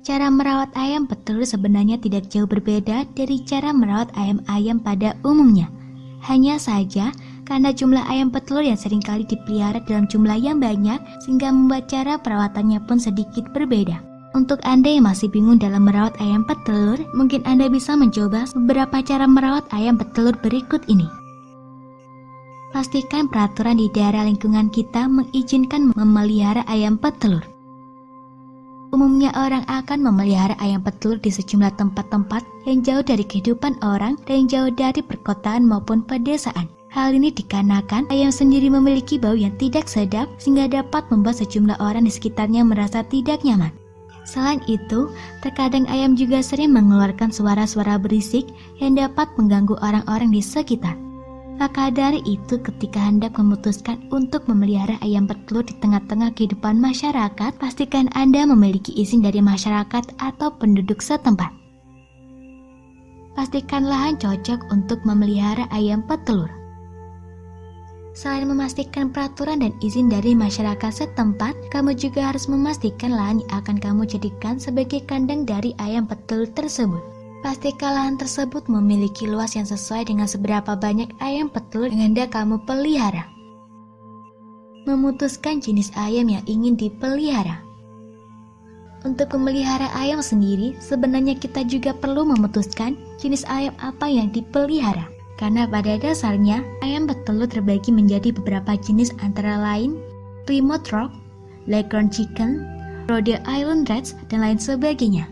Cara merawat ayam petelur sebenarnya tidak jauh berbeda dari cara merawat ayam-ayam pada umumnya. Hanya saja, karena jumlah ayam petelur yang seringkali dipelihara dalam jumlah yang banyak, sehingga membuat cara perawatannya pun sedikit berbeda. Untuk Anda yang masih bingung dalam merawat ayam petelur, mungkin Anda bisa mencoba beberapa cara merawat ayam petelur berikut ini. Pastikan peraturan di daerah lingkungan kita mengizinkan memelihara ayam petelur. Umumnya orang akan memelihara ayam petelur di sejumlah tempat-tempat yang jauh dari kehidupan orang dan yang jauh dari perkotaan maupun pedesaan. Hal ini dikarenakan ayam sendiri memiliki bau yang tidak sedap sehingga dapat membuat sejumlah orang di sekitarnya merasa tidak nyaman. Selain itu, terkadang ayam juga sering mengeluarkan suara-suara berisik yang dapat mengganggu orang-orang di sekitar. Maka dari itu, ketika hendak memutuskan untuk memelihara ayam petelur di tengah-tengah kehidupan masyarakat, pastikan Anda memiliki izin dari masyarakat atau penduduk setempat. Pastikan lahan cocok untuk memelihara ayam petelur. Selain memastikan peraturan dan izin dari masyarakat setempat, kamu juga harus memastikan lahan yang akan kamu jadikan sebagai kandang dari ayam petelur tersebut. Pastikan lahan tersebut memiliki luas yang sesuai dengan seberapa banyak ayam petelur yang hendak kamu pelihara. Memutuskan jenis ayam yang ingin dipelihara. Untuk memelihara ayam sendiri, sebenarnya kita juga perlu memutuskan jenis ayam apa yang dipelihara. Karena pada dasarnya, ayam petelur terbagi menjadi beberapa jenis antara lain Plymouth Rock, Leghorn Chicken, Rhode Island Reds, dan lain sebagainya.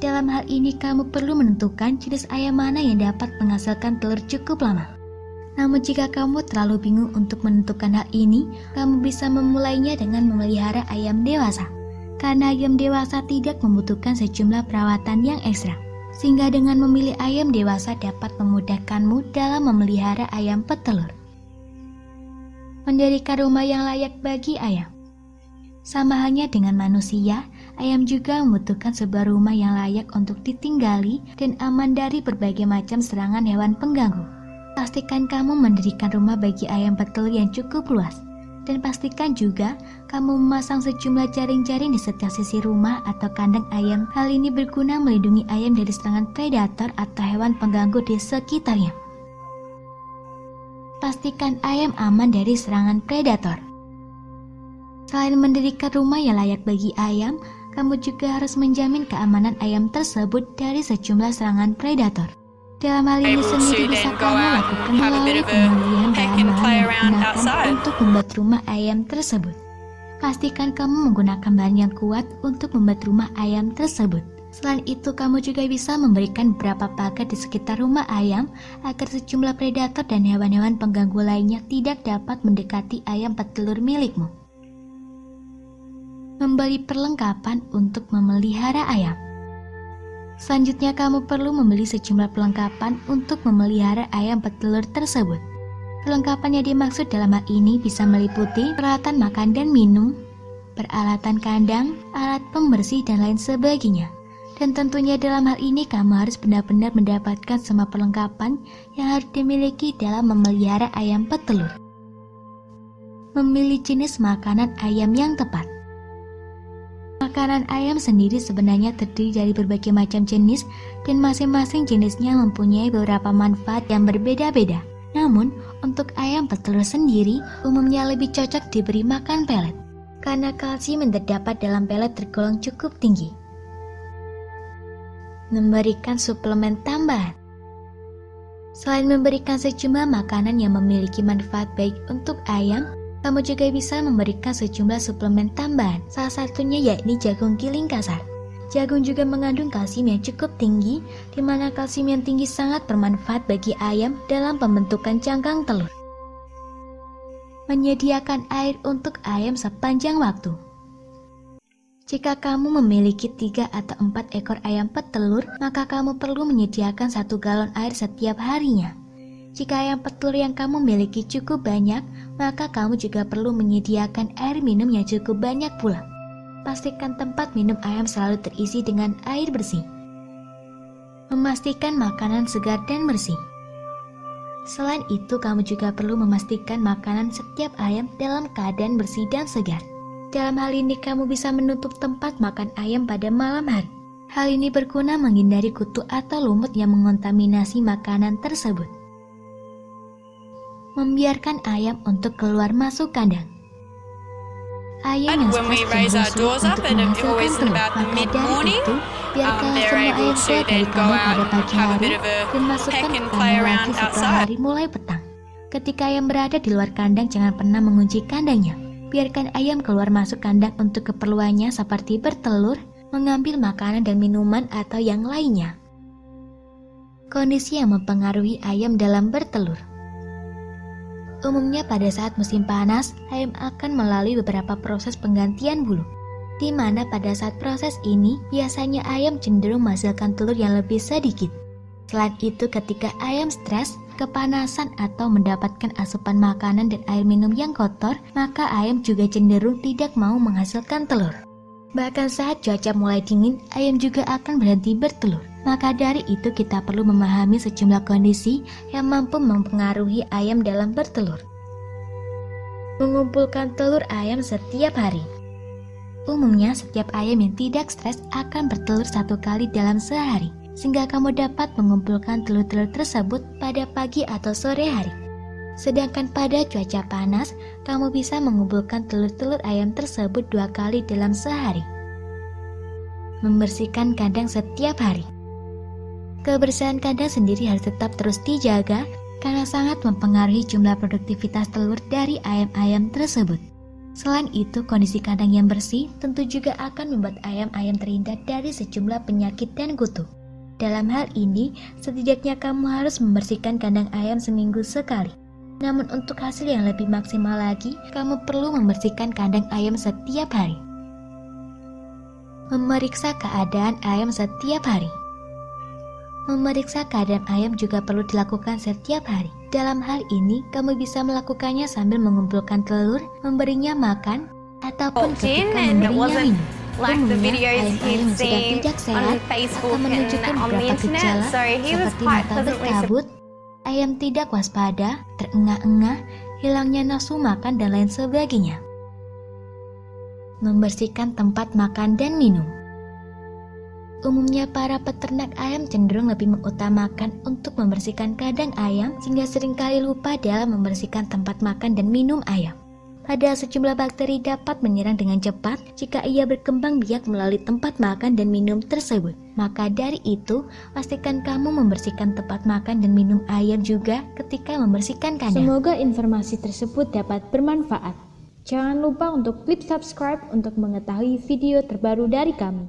Dalam hal ini kamu perlu menentukan jenis ayam mana yang dapat menghasilkan telur cukup lama. Namun jika kamu terlalu bingung untuk menentukan hal ini, kamu bisa memulainya dengan memelihara ayam dewasa. Karena ayam dewasa tidak membutuhkan sejumlah perawatan yang ekstra. Sehingga dengan memilih ayam dewasa dapat memudahkanmu dalam memelihara ayam petelur. Mendirikan rumah yang layak bagi ayam. Sama halnya dengan manusia, ayam juga membutuhkan sebuah rumah yang layak untuk ditinggali dan aman dari berbagai macam serangan hewan pengganggu. Pastikan kamu mendirikan rumah bagi ayam petelur yang cukup luas. Dan pastikan juga kamu memasang sejumlah jaring-jaring di setiap sisi rumah atau kandang ayam. Hal ini berguna melindungi ayam dari serangan predator atau hewan pengganggu di sekitarnya. Pastikan ayam aman dari serangan predator. Selain mendirikan rumah yang layak bagi ayam, kamu juga harus menjamin keamanan ayam tersebut dari sejumlah serangan predator. Dalam hal ini sendiri bisa kamu lakukan melalui pembelian bahan-bahan yang digunakan untuk membuat rumah ayam tersebut. Pastikan kamu menggunakan bahan yang kuat untuk membuat rumah ayam tersebut. Selain itu, kamu juga bisa memberikan beberapa pagar di sekitar rumah ayam agar sejumlah predator dan hewan-hewan pengganggu lainnya tidak dapat mendekati ayam petelur milikmu. Membeli perlengkapan untuk memelihara ayam. Selanjutnya kamu perlu membeli sejumlah perlengkapan untuk memelihara ayam petelur tersebut. Perlengkapan yang dimaksud dalam hal ini bisa meliputi peralatan makan dan minum, peralatan kandang, alat pembersih, dan lain sebagainya. Dan tentunya dalam hal ini kamu harus benar-benar mendapatkan semua perlengkapan yang harus dimiliki dalam memelihara ayam petelur. Memilih jenis makanan ayam yang tepat. Makanan ayam sendiri sebenarnya terdiri dari berbagai macam jenis dan masing-masing jenisnya mempunyai beberapa manfaat yang berbeda-beda. Namun, untuk ayam petelur sendiri umumnya lebih cocok diberi makan pelet karena kalsium yang terdapat dalam pelet tergolong cukup tinggi. Memberikan suplemen tambahan. Selain memberikan sejumlah makanan yang memiliki manfaat baik untuk ayam, kamu juga bisa memberikan sejumlah suplemen tambahan, salah satunya yakni jagung giling kasar. Jagung juga mengandung kalsium yang cukup tinggi, di mana kalsium yang tinggi sangat bermanfaat bagi ayam dalam pembentukan cangkang telur. Menyediakan air untuk ayam sepanjang waktu. Jika kamu memiliki 3 atau 4 ekor ayam petelur, maka kamu perlu menyediakan 1 galon air setiap harinya. Jika ayam petelur yang kamu miliki cukup banyak, maka kamu juga perlu menyediakan air minum yang cukup banyak pula. Pastikan tempat minum ayam selalu terisi dengan air bersih. Memastikan makanan segar dan bersih. Selain itu, kamu juga perlu memastikan makanan setiap ayam dalam keadaan bersih dan segar. Dalam hal ini kamu bisa menutup tempat makan ayam pada malam hari. Hal ini berguna menghindari kutu atau lumut yang mengontaminasi makanan tersebut. Membiarkan ayam untuk keluar masuk kandang. Ayam yang stres cenderung sulit untuk menghasilkan telur, maka dari itu, biarkanlah semua ayam keluar dari kandang pada pagi hari dan masukkan ke kandang lagi setelah hari mulai petang. Ketika ayam berada di luar kandang, jangan pernah mengunci kandangnya. Biarkan ayam keluar masuk kandang untuk keperluannya seperti bertelur, mengambil makanan dan minuman atau yang lainnya. Kondisi yang mempengaruhi ayam dalam bertelur. Umumnya pada saat musim panas, ayam akan melalui beberapa proses penggantian bulu, di mana pada saat proses ini, biasanya ayam cenderung menghasilkan telur yang lebih sedikit. Selain itu, ketika ayam stres, kepanasan atau mendapatkan asupan makanan dan air minum yang kotor, maka ayam juga cenderung tidak mau menghasilkan telur. Bahkan saat cuaca mulai dingin, ayam juga akan berhenti bertelur. Maka dari itu kita perlu memahami sejumlah kondisi yang mampu mempengaruhi ayam dalam bertelur. Mengumpulkan telur ayam setiap hari. Umumnya setiap ayam yang tidak stres akan bertelur 1 kali dalam sehari, sehingga kamu dapat mengumpulkan telur-telur tersebut pada pagi atau sore hari. Sedangkan pada cuaca panas, kamu bisa mengumpulkan telur-telur ayam tersebut 2 kali dalam sehari. Membersihkan kandang setiap hari. Kebersihan kandang sendiri harus tetap terus dijaga karena sangat mempengaruhi jumlah produktivitas telur dari ayam-ayam tersebut. Selain itu, kondisi kandang yang bersih tentu juga akan membuat ayam-ayam terhindar dari sejumlah penyakit dan kutu. Dalam hal ini, setidaknya kamu harus membersihkan kandang ayam seminggu sekali. Namun untuk hasil yang lebih maksimal lagi, kamu perlu membersihkan kandang ayam setiap hari. Memeriksa keadaan ayam setiap hari. Memeriksa keadaan ayam juga perlu dilakukan setiap hari. Dalam hal ini, kamu bisa melakukannya sambil mengumpulkan telur, memberinya makan, ataupun ketika memberinya minum. Umumnya, ayam-ayam yang sudah tidak sehat akan menunjukkan beberapa gejala seperti mata berkabut, ayam tidak waspada, terengah-engah, hilangnya nafsu makan, dan lain sebagainya. Membersihkan tempat makan dan minum. Umumnya para peternak ayam cenderung lebih mengutamakan untuk membersihkan kandang ayam sehingga seringkali lupa dalam membersihkan tempat makan dan minum ayam. Padahal sejumlah bakteri dapat menyerang dengan cepat jika ia berkembang biak melalui tempat makan dan minum tersebut. Maka dari itu, pastikan kamu membersihkan tempat makan dan minum ayam juga ketika membersihkan kandang. Semoga informasi tersebut dapat bermanfaat. Jangan lupa untuk klik subscribe untuk mengetahui video terbaru dari kami.